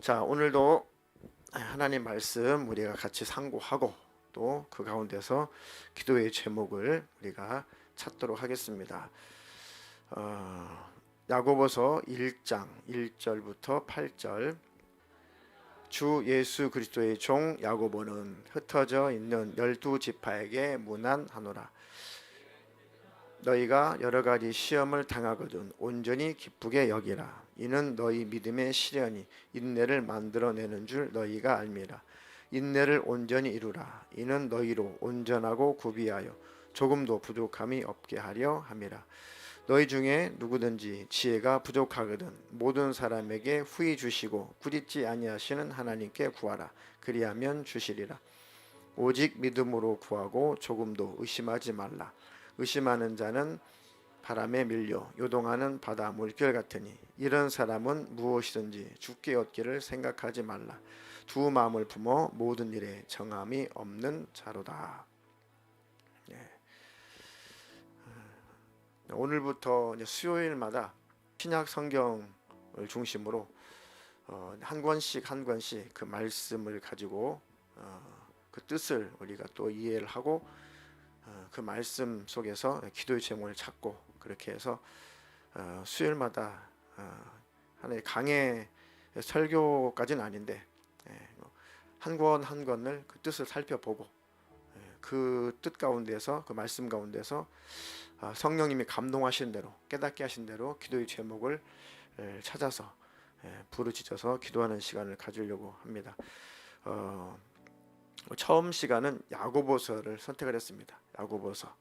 자, 오늘도 하나님 말씀 우리가 같이 상고하고 또 그 가운데서 기도의 제목을 우리가 찾도록 하겠습니다. 야고보서 1장 1절부터 8절. 주 예수 그리스도의 종 야고보는 흩어져 있는 12지파에게 문안하노라. 너희가 여러 가지 시험을 당하거든 온전히 기쁘게 여기라. 이는 너희 믿음의 시련이 인내를 만들어내는 줄 너희가 알미라. 인내를 온전히 이루라. 이는 너희로 온전하고 구비하여 조금도 부족함이 없게 하려 함이라. 너희 중에 누구든지 지혜가 부족하거든 모든 사람에게 후히 주시고 꾸짖지 아니하시는 하나님께 구하라. 그리하면 주시리라. 오직 믿음으로 구하고 조금도 의심하지 말라. 의심하는 자는 바람에 밀려 요동하는 바다 물결 같으니 이런 사람은 무엇이든지 죽게 얻기를 생각하지 말라. 두 마음을 품어 모든 일에 정함이 없는 자로다. 오늘부터 수요일마다 신약 성경을 중심으로 한 권씩 그 말씀을 가지고 그 뜻을 우리가 또 이해를 하고 그 말씀 속에서 기도의 제목을 찾고 그렇게 해서 수요일마다 하나의 강의 설교까지는 아닌데 한 권 한 권을 그 뜻을 살펴보고 그 뜻 가운데서 그 말씀 가운데서 성령님이 감동하신 대로 깨닫게 하신 대로 기도의 제목을 찾아서 부르짖어서 기도하는 시간을 가지려고 합니다. 처음 시간은 야고보서를 선택을 했습니다. 야고보서.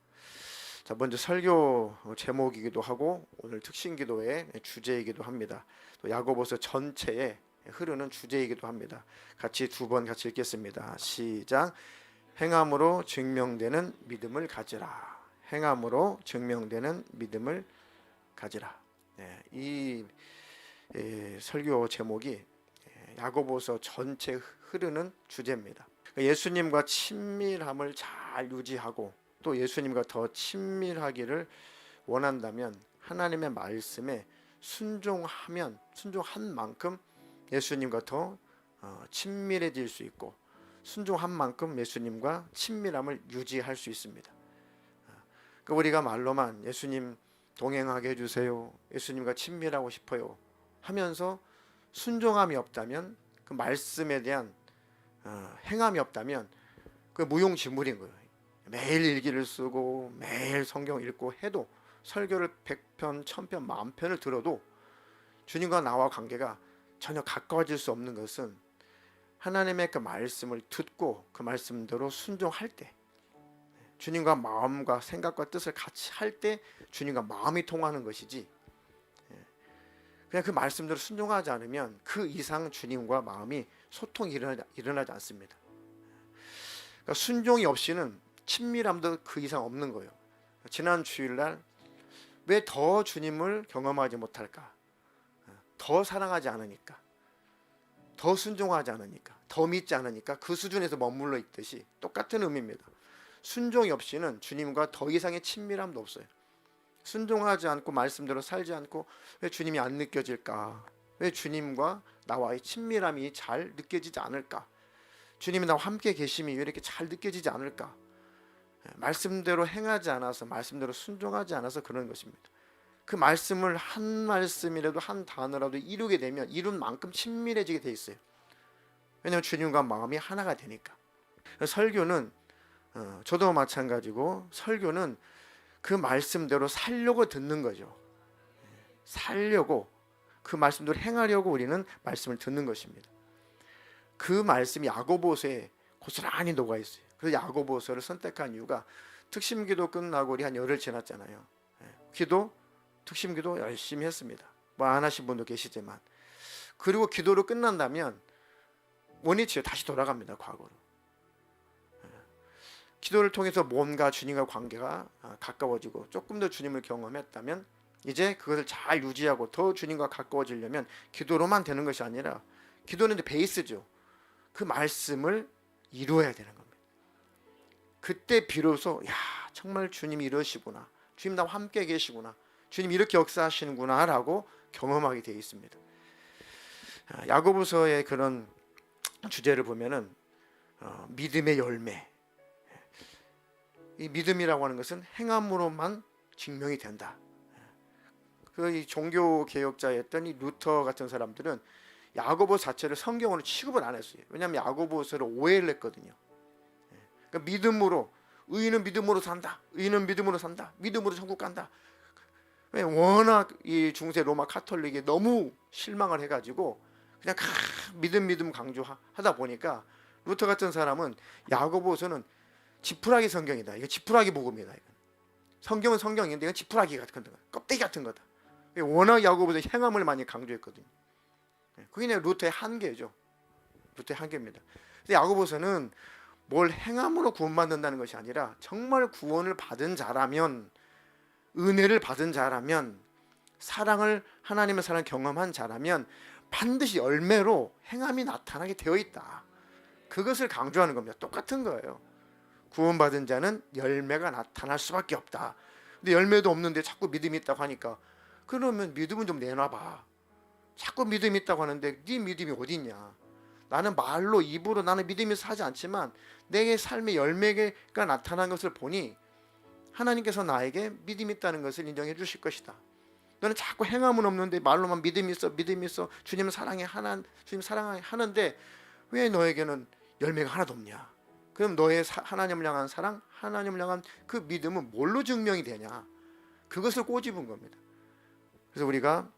자, 먼저 설교 제목이기도 하고 오늘 특신 기도의 주제이기도 합니다. 또 야고보서 전체에 흐르는 주제이기도 합니다. 같이 두 번 같이 읽겠습니다. 시작. 행함으로 증명되는 믿음을 가지라. 행함으로 증명되는 믿음을 가지라. 이 설교 제목이 야고보서 전체 흐르는 주제입니다. 예수님과 친밀함을 잘 유지하고 또 예수님과 더 친밀하기를 원한다면 하나님의 말씀에 순종한 만큼 예수님과 더 친밀해질 수 있고 순종한 만큼 예수님과 친밀함을 유지할 수 있습니다. 그러니까 우리가 말로만 예수님 동행하게 해주세요, 예수님과 친밀하고 싶어요 하면서 순종함이 없다면 그 말씀에 대한 행함이 없다면 그 무용지물인 거예요. 매일 일기를 쓰고 매일 성경 읽고 해도 설교를 100편, 1000편, 10,000편을 들어도 주님과 나와 관계가 전혀 가까워질 수 없는 것은 하나님의 그 말씀을 듣고 그 말씀대로 순종할 때 주님과 마음과 생각과 뜻을 같이 할 때 주님과 마음이 통하는 것이지 그냥 그 말씀대로 순종하지 않으면 그 이상 주님과 마음이 소통이 일어나지 않습니다. 그러니까 순종이 없이는 친밀함도 그 이상 없는 거예요. 지난 주일날 왜 더 주님을 경험하지 못할까? 더 사랑하지 않으니까, 더 순종하지 않으니까, 더 믿지 않으니까 그 수준에서 머물러 있듯이 똑같은 의미입니다. 순종이 없이는 주님과 더 이상의 친밀함도 없어요. 순종하지 않고 말씀대로 살지 않고 왜 주님이 안 느껴질까? 왜 주님과 나와의 친밀함이 잘 느껴지지 않을까? 주님이 나와 함께 계심이 왜 이렇게 잘 느껴지지 않을까? 말씀대로 행하지 않아서, 말씀대로 순종하지 않아서 그런 것입니다. 그 말씀을 한 말씀이라도 한 단어라도 이루게 되면 이룬 만큼 친밀해지게 돼 있어요. 왜냐하면 주님과 마음이 하나가 되니까. 설교는 저도 마찬가지고 설교는 그 말씀대로 살려고 듣는 거죠. 살려고 그 말씀대로 행하려고 우리는 말씀을 듣는 것입니다. 그 말씀이 야고보서에 고스란히 녹아 있어요. 그래서 야고보서를 선택한 이유가 특심기도 끝나고 우리 한 열흘 지났잖아요. 특심기도 열심히 했습니다. 뭐 안 하신 분도 계시지만 그리고 기도로 끝난다면 원위치에 다시 돌아갑니다. 과거로. 기도를 통해서 뭔가 주님과 관계가 가까워지고 조금 더 주님을 경험했다면 이제 그것을 잘 유지하고 더 주님과 가까워지려면 기도로만 되는 것이 아니라 기도는 이제 베이스죠. 그 말씀을 이루어야 되는 겁니다. 그때 비로소 정말 주님이 이러시구나, 주님 나와 함께 계시구나, 주님 이렇게 역사하시는구나 라고 경험하게 되어 있습니다. 야고보서의 그런 주제를 보면은 믿음의 열매. 이 믿음이라고 하는 것은 행함으로만 증명이 된다. 그 종교 개혁자였던 이 루터 같은 사람들은 야고보 자체를 성경으로 취급을 안 했어요. 왜냐하면 야고보서를 오해를 했거든요. 그러니까 믿음으로, 의인은 믿음으로 산다. 의인은 믿음으로 산다. 믿음으로 천국 간다. 워낙 이 중세 로마 카톨릭이 너무 실망을 해가지고 그냥 믿음 강조하다 보니까 루터 같은 사람은 야고보서는 지푸라기 성경이다. 이거 지푸라기 복음이다. 성경은 성경인데 이건 지푸라기 같은 거다. 껍데기 같은 거다. 워낙 야고보서 행함을 많이 강조했거든요. 그게 그냥 루터의 한계죠. 루터의 한계입니다. 야고보서는 뭘 행함으로 구원받는다는 것이 아니라 정말 구원을 받은 자라면, 은혜를 받은 자라면, 사랑을, 하나님의 사랑을 경험한 자라면 반드시 열매로 행함이 나타나게 되어 있다. 그것을 강조하는 겁니다. 똑같은 거예요. 구원받은 자는 열매가 나타날 수밖에 없다. 근데 열매도 없는데 자꾸 믿음이 있다고 하니까, 그러면 믿음은 좀 내놔봐. 자꾸 믿음이 있다고 하는데 네 믿음이 어디 있냐. 나는 말로, 입으로 나는 믿음이 있어 하지 않지만 내 삶의 열매가 나타난 것을 보니 하나님께서 나에게 믿음이 있다는 것을 인정해 주실 것이다. 너는 자꾸 행함은 없는데 말로만 믿음이 있어 주님을 사랑해, 주님 사랑해 하는데 왜 너에게는 열매가 하나도 없냐. 그럼 너의 하나님을 향한 사랑, 하나님을 향한 그 믿음은 뭘로 증명이 되냐. 그것을 꼬집은 겁니다. 그래서 우리가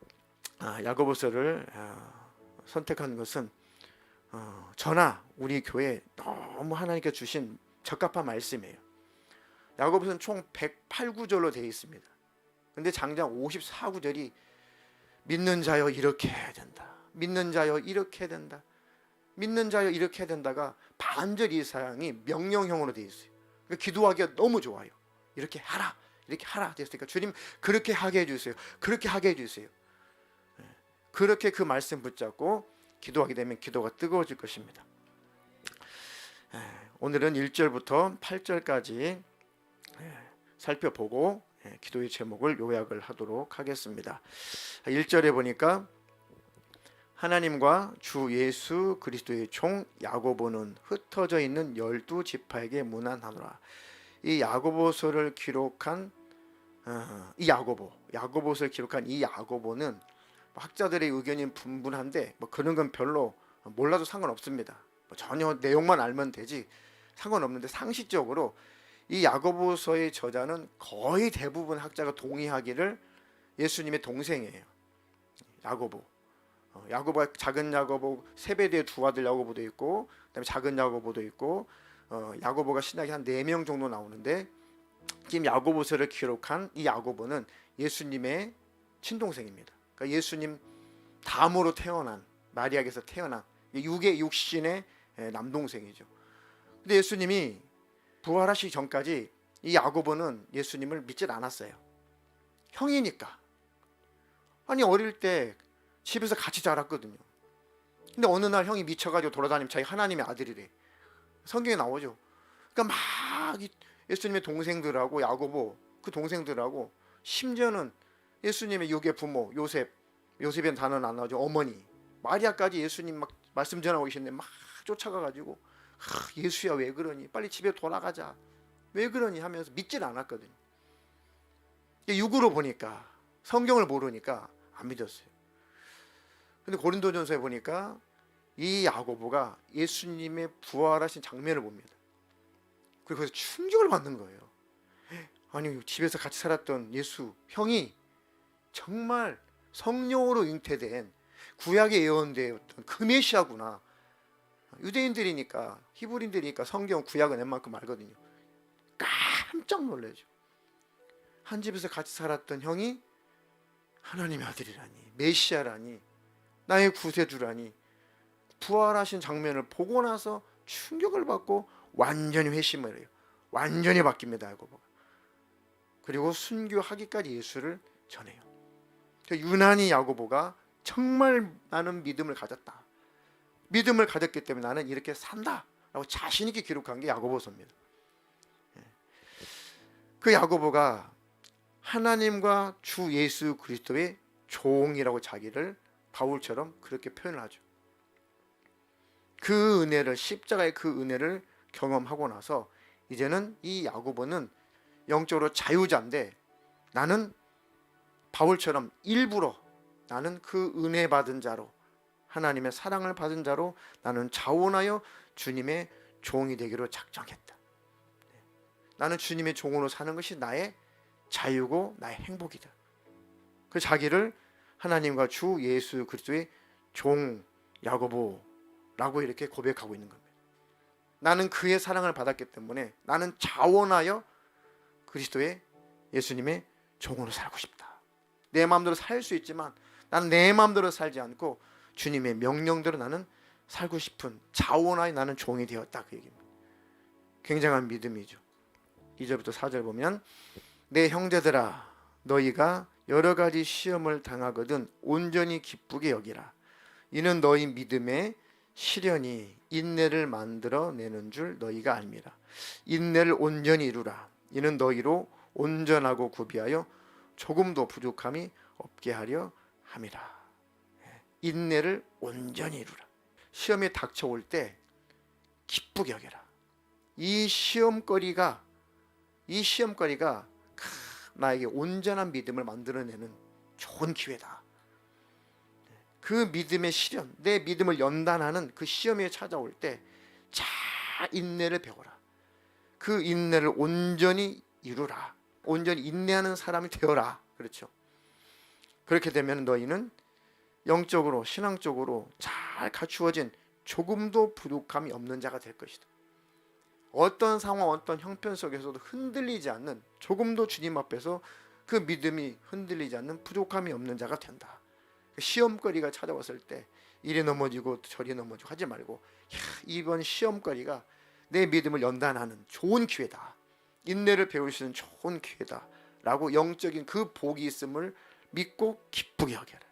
야고보서를 선택한 것은 저나 우리 교회 너무 하나님께 주신 적합한 말씀이에요. 야고보서는 총 108구절로 되어 있습니다. 근데 장장 54구절이 믿는 자여 이렇게 해야 된다. 믿는 자여 이렇게 해야 된다. 믿는 자여 이렇게 해야 된다가 반절 이상이 명령형으로 되어 있어요. 그러니까 기도하기가 너무 좋아요. 이렇게 하라. 이렇게 하라 됐으니까 주님 그렇게 하게 해주세요. 그렇게 하게 해주세요. 그렇게 그 말씀 붙잡고 기도하게 되면 기도가 뜨거워질 것입니다. 오늘은 1절부터 8절까지 살펴보고 기도의 제목을 요약을 하도록 하겠습니다. 1절에 보니까 하나님과 주 예수 그리스도의 종 야고보는 흩어져 있는 12지파에게 문안하노라. 이 야고보서를 기록한 이 야고보서를 기록한 이 야고보는 학자들의 의견이 분분한데 그런 건 별로 몰라도 상관없습니다. 전혀 내용만 알면 되지 상관없는데, 상식적으로 이 야고보서의 저자는 거의 대부분 학자가 동의하기를 예수님의 동생이에요. 야고보가 작은 야고보, 세베대의 두 아들 야고보도 있고, 그다음에 작은 야고보도 있고, 야고보가 신약에 한 4명 정도 나오는데, 지금 야고보서를 기록한 이 야고보는 예수님의 친동생입니다. 그러니까 예수님 다음으로 태어난, 마리아에게서 태어난 육의 육신의 남동생이죠. 근데 예수님이 부활하시기 전까지 이 야고보는 예수님을 믿질 않았어요. 형이니까. 아니 어릴 때 집에서 같이 자랐거든요. 근데 어느 날 형이 미쳐가지고 돌아다니면 자기 하나님의 아들이래. 성경에 나오죠. 그러니까 막 예수님의 동생들하고 야고보 그 동생들하고, 심지어는 예수님의 육의 부모 요셉의 단어는 안 나오죠. 어머니 마리아까지 예수님 막 말씀 전하고 계시는데 막 쫓아가가지고 예수야 왜 그러니, 빨리 집에 돌아가자, 왜 그러니 하면서 믿질 않았거든요. 육으로 보니까, 성경을 모르니까 안 믿었어요. 근데 고린도전서에 보니까 이 야고보가 예수님의 부활하신 장면을 봅니다. 그리고 그래서 충격을 받는 거예요. 아니 집에서 같이 살았던 예수 형이 정말 성령으로 잉태된 구약에 예언되었던 그 메시아구나. 유대인들이니까, 히브리인들이니까 성경 구약은 웬만큼 알거든요. 깜짝 놀라죠. 한 집에서 같이 살았던 형이 하나님의 아들이라니, 메시아라니, 나의 구세주라니, 부활하신 장면을 보고 나서 충격을 받고 완전히 회심을 해요. 완전히 바뀝니다, 야고보가. 그리고 순교하기까지 예수를 전해요. 유난히 야고보가 정말 나는 믿음을 가졌다, 믿음을 가졌기 때문에 나는 이렇게 산다 라고 자신 있게 기록한 게 야고보서입니다. 그 야고보가 하나님과 주 예수 그리스도의 종이라고 자기를 바울처럼 그렇게 표현을 하죠. 그 은혜를, 십자가의 그 은혜를 경험하고 나서 이제는 이 야고보는 영적으로 자유자인데, 나는 바울처럼 일부러 나는 그 은혜 받은 자로, 하나님의 사랑을 받은 자로 나는 자원하여 주님의 종이 되기로 작정했다. 나는 주님의 종으로 사는 것이 나의 자유고 나의 행복이다. 그 자기를 하나님과 주 예수 그리스도의 종 야고보라고 이렇게 고백하고 있는 겁니다. 나는 그의 사랑을 받았기 때문에 나는 자원하여 그리스도의, 예수님의 종으로 살고 싶다. 내 마음대로 살 수 있지만 나는 내 마음대로 살지 않고 주님의 명령대로 나는 살고 싶은, 자원하여 나는 종이 되었다, 그 얘기입니다. 굉장한 믿음이죠. 2절부터 4절 보면, 내 형제들아 너희가 여러 가지 시험을 당하거든 온전히 기쁘게 여기라. 이는 너희 믿음의 시련이 인내를 만들어내는 줄 너희가 알미라. 인내를 온전히 이루라. 이는 너희로 온전하고 구비하여 조금도 부족함이 없게 하려 함이라. 인내를 온전히 이루라. 시험이 닥쳐올 때 기쁘게 여겨라. 이 시험거리가 나에게 온전한 믿음을 만들어내는 좋은 기회다. 그 믿음의 시련, 내 믿음을 연단하는 그 시험이 찾아올 때 잘 인내를 배워라. 그 인내를 온전히 이루라. 온전히 인내하는 사람이 되어라. 그렇죠. 그렇게 되면 너희는 영적으로, 신앙적으로 잘 갖추어진 조금도 부족함이 없는 자가 될 것이다. 어떤 상황, 어떤 형편 속에서도 흔들리지 않는, 조금도 주님 앞에서 그 믿음이 흔들리지 않는 부족함이 없는 자가 된다. 시험거리가 찾아왔을 때 이리 넘어지고 저리 넘어지고 하지 말고, 이번 시험거리가 내 믿음을 연단하는 좋은 기회다. 인내를 배울 수 있는 좋은 기회다. 라고 영적인 그 복이 있음을 믿고 기쁘게 여겨라.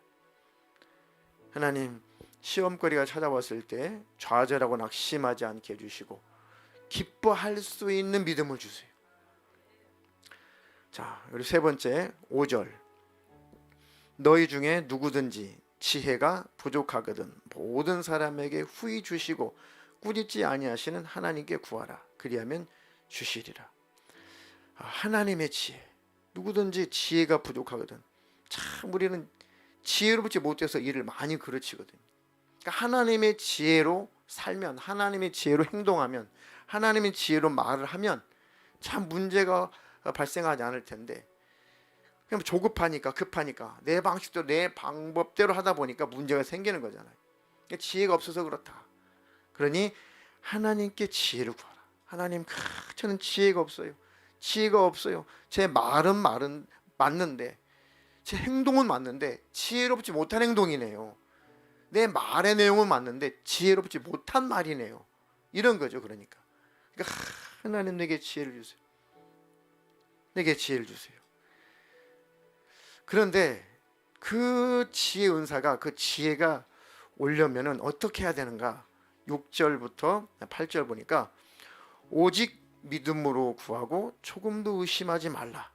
하나님, 시험거리가 찾아왔을 때 좌절하고 낙심하지 않게 해주시고 기뻐할 수 있는 믿음을 주세요. 자, 그리고 세 번째 5절, 너희 중에 누구든지 지혜가 부족하거든 모든 사람에게 후히 주시고 꾸짖지 아니하시는 하나님께 구하라. 그리하면 주시리라. 하나님의 지혜, 누구든지 지혜가 부족하거든. 참 우리는 지혜롭지 못해서 일을 많이 그르치거든요. 그러니까 하나님의 지혜로 살면, 하나님의 지혜로 행동하면, 하나님의 지혜로 말을 하면 참 문제가 발생하지 않을 텐데, 그냥 조급하니까, 급하니까 내 방식대로, 내 방법대로 하다 보니까 문제가 생기는 거잖아요. 지혜가 없어서 그렇다. 그러니 하나님께 지혜를 구하라. 하나님, 저는 지혜가 없어요. 지혜가 없어요. 제 말은 맞는데, 제 행동은 맞는데 지혜롭지 못한 행동이네요. 내 말의 내용은 맞는데 지혜롭지 못한 말이네요. 이런 거죠. 그러니까 하나님, 내게 지혜를 주세요. 내게 지혜를 주세요. 그런데 그 지혜 은사가, 그 지혜가 오려면은 어떻게 해야 되는가? 6절부터 8절 보니까, 오직 믿음으로 구하고 조금도 의심하지 말라.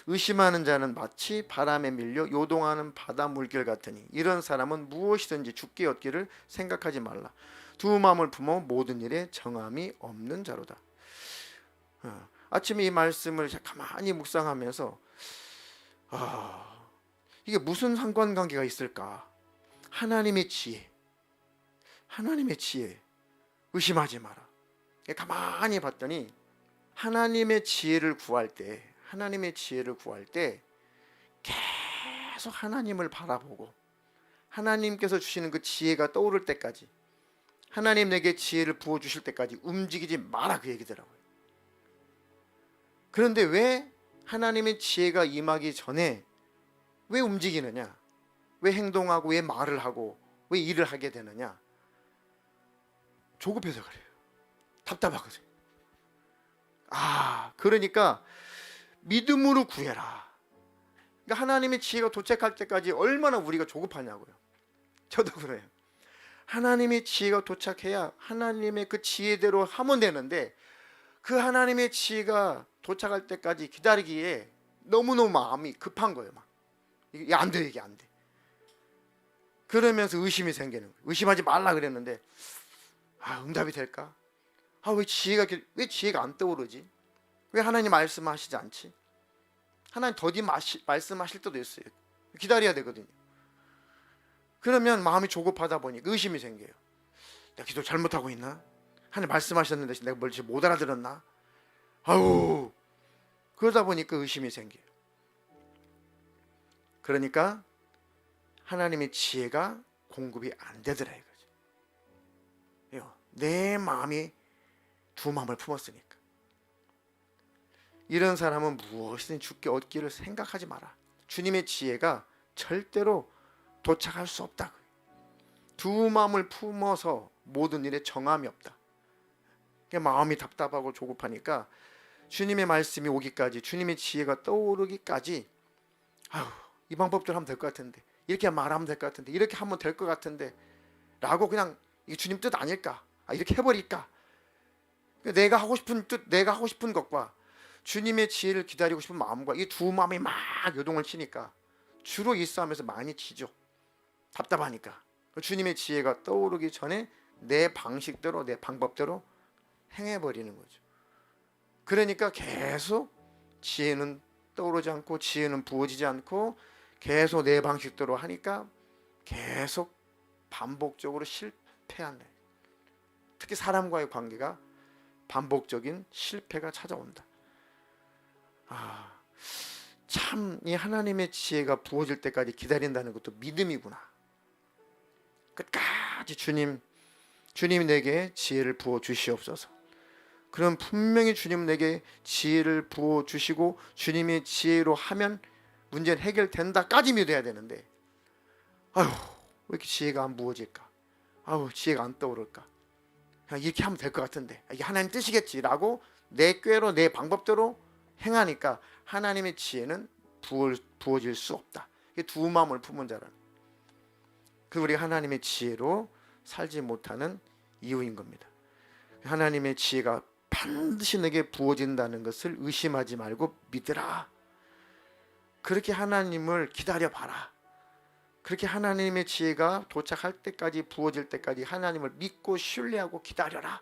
의심하는 자는 마치 바람에 밀려 요동하는 바다 물결 같으니 이런 사람은 무엇이든지 죽게 얻기를 생각하지 말라. 두 마음을 품어 모든 일에 정함이 없는 자로다. 아침에 이 말씀을 가만히 묵상하면서 이게 무슨 상관관계가 있을까? 하나님의 지혜, 하나님의 지혜, 의심하지 마라. 가만히 봤더니 하나님의 지혜를 구할 때, 하나님의 지혜를 구할 때 계속 하나님을 바라보고 하나님께서 주시는 그 지혜가 떠오를 때까지, 하나님 내게 지혜를 부어주실 때까지 움직이지 마라, 그 얘기더라고요. 그런데 왜 하나님의 지혜가 임하기 전에 왜 움직이느냐? 왜 행동하고, 왜 말을 하고, 왜 일을 하게 되느냐? 조급해서 그래요. 답답하거든요. 그러니까 믿음으로 구해라. 그러니까 하나님의 지혜가 도착할 때까지 얼마나 우리가 조급하냐고요. 저도 그래요. 하나님의 지혜가 도착해야 하나님의 그 지혜대로 하면 되는데, 그 하나님의 지혜가 도착할 때까지 기다리기에 너무너무 마음이 급한 거예요. 막 이게 안 돼, 이게 안 돼. 그러면서 의심이 생기는 거예요. 의심하지 말라 그랬는데 응답이 될까? 왜 지혜가 안 떠오르지? 왜 하나님 말씀하시지 않지? 하나님 더디 말씀하실 때도 있어요. 기다려야 되거든요. 그러면 마음이 조급하다 보니 의심이 생겨요. 내가 기도 잘못하고 있나? 하나님 말씀하셨는데 내가 뭘 못 알아들었나? 그러다 보니까 의심이 생겨요. 그러니까 하나님의 지혜가 공급이 안 되더라 이거죠. 내 마음이 두 마음을 품었으니까. 이런 사람은 무엇이든 주께 얻기를 생각하지 마라. 주님의 지혜가 절대로 도착할 수 없다. 두 마음을 품어서 모든 일에 정함이 없다. 마음이 답답하고 조급하니까 주님의 말씀이 오기까지, 주님의 지혜가 떠오르기까지 이 방법대로 하면 될 것 같은데, 이렇게 말하면 될 것 같은데, 이렇게 하면 될 것 같은데 라고 그냥 이게 주님 뜻 아닐까? 이렇게 해버릴까? 내가 하고 싶은 뜻, 내가 하고 싶은 것과 주님의 지혜를 기다리고 싶은 마음과 이 두 마음이 막 요동을 치니까 주로 이 싸움에서 많이 지죠. 답답하니까. 주님의 지혜가 떠오르기 전에 내 방식대로, 내 방법대로 행해버리는 거죠. 그러니까 계속 지혜는 떠오르지 않고 지혜는 부어지지 않고 계속 내 방식대로 하니까 계속 반복적으로 실패한다. 특히 사람과의 관계가 반복적인 실패가 찾아온다. 참 이 하나님의 지혜가 부어질 때까지 기다린다는 것도 믿음이구나. 끝까지 주님 내게 지혜를 부어 주시옵소서. 그럼 분명히 주님 내게 지혜를 부어 주시고 주님의 지혜로 하면 문제는 해결된다까지 믿어야 되는데 왜 이렇게 지혜가 안 부어질까? 지혜가 안 떠오를까? 그냥 이렇게 하면 될 것 같은데 이게 하나님 뜻이겠지라고 내 꾀로 내 방법대로 행하니까 하나님의 지혜는 부어질 수 없다. 이게 두 마음을 품은 자라는. 우리가 하나님의 지혜로 살지 못하는 이유인 겁니다. 하나님의 지혜가 반드시 내게 부어진다는 것을 의심하지 말고 믿으라. 그렇게 하나님을 기다려봐라. 그렇게 하나님의 지혜가 도착할 때까지, 부어질 때까지 하나님을 믿고 신뢰하고 기다려라.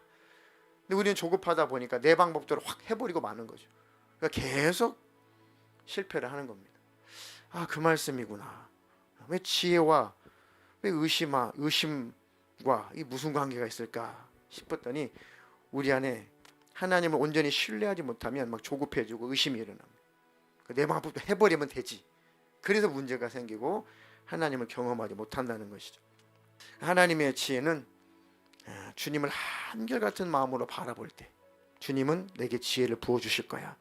근데 우리는 조급하다 보니까 내 방법대로 확 해버리고 마는 거죠. 그러니까 계속 실패를 하는 겁니다. 그 말씀이구나. 왜 지혜와 왜 의심과 이 무슨 관계가 있을까 싶었더니 우리 안에 하나님을 온전히 신뢰하지 못하면 막 조급해지고 의심이 일어납니다. 내 방법대로 해버리면 되지. 그래서 문제가 생기고 하나님을 경험하지 못한다는 것이죠. 하나님의 지혜는 주님을 한결같은 마음으로 바라볼 때 주님은 내게 지혜를 부어주실 거야.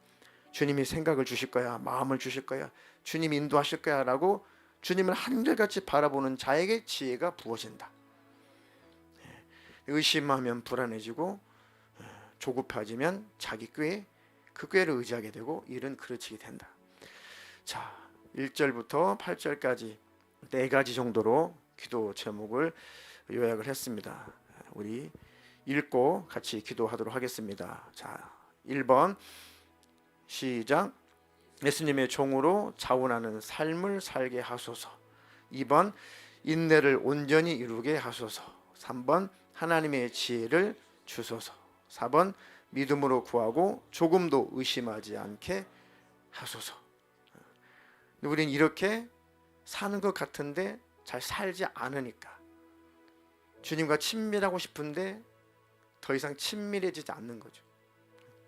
주님이 생각을 주실 거야. 마음을 주실 거야. 주님이 인도하실 거야 라고 주님을 한결같이 바라보는 자에게 지혜가 부어진다. 의심하면 불안해지고 조급해지면 자기 꾀에 그 꾀를 의지하게 되고 일은 그르치게 된다. 자, 1절부터 8절까지 4가지 정도로 기도 제목을 요약을 했습니다. 우리 읽고 같이 기도하도록 하겠습니다. 자, 1번 시작. 예수님의 종으로 자원하는 삶을 살게 하소서. 2번 인내를 온전히 이루게 하소서. 3번 하나님의 지혜를 주소서. 4번 믿음으로 구하고 조금도 의심하지 않게 하소서. 우리는 이렇게 사는 것 같은데 잘 살지 않으니까 주님과 친밀하고 싶은데 더 이상 친밀해지지 않는 거죠.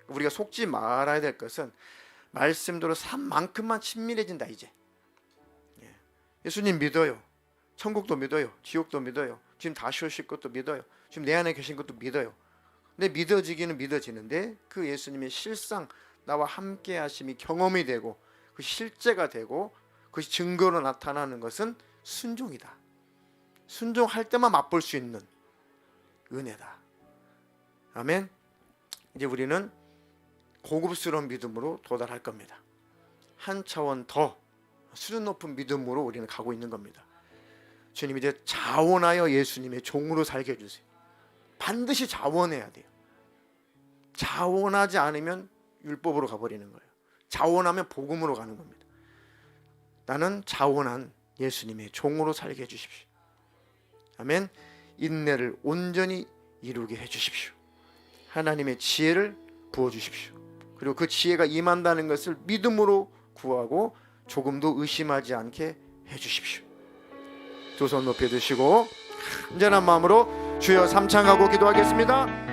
우리가 속지 말아야 될 것은 말씀대로 산만큼만 친밀해진다 이제. 예수님 믿어요. 천국도 믿어요. 지옥도 믿어요. 지금 다시 오실 것도 믿어요. 지금 내 안에 계신 것도 믿어요. 근데 믿어지기는 믿어지는데 그 예수님의 실상 나와 함께 하심이 경험이 되고 그 실제가 되고 그것이 증거로 나타나는 것은 순종이다. 순종할 때만 맛볼 수 있는 은혜다. 아멘. 이제 우리는 고급스러운 믿음으로 도달할 겁니다. 한 차원 더 수준 높은 믿음으로 우리는 가고 있는 겁니다. 주님 이제 자원하여 예수님의 종으로 살게 해주세요. 반드시 자원해야 돼요. 자원하지 않으면 율법으로 가버리는 거예요. 자원하면 복음으로 가는 겁니다. 나는 자원한 예수님의 종으로 살게 해주십시오. 아멘. 인내를 온전히 이루게 해주십시오. 하나님의 지혜를 부어주십시오. 그리고 그 지혜가 임한다는 것을 믿음으로 구하고 조금도 의심하지 않게 해주십시오. 두 손 높여 드시고 간절한 마음으로 주여 삼창하고 기도하겠습니다.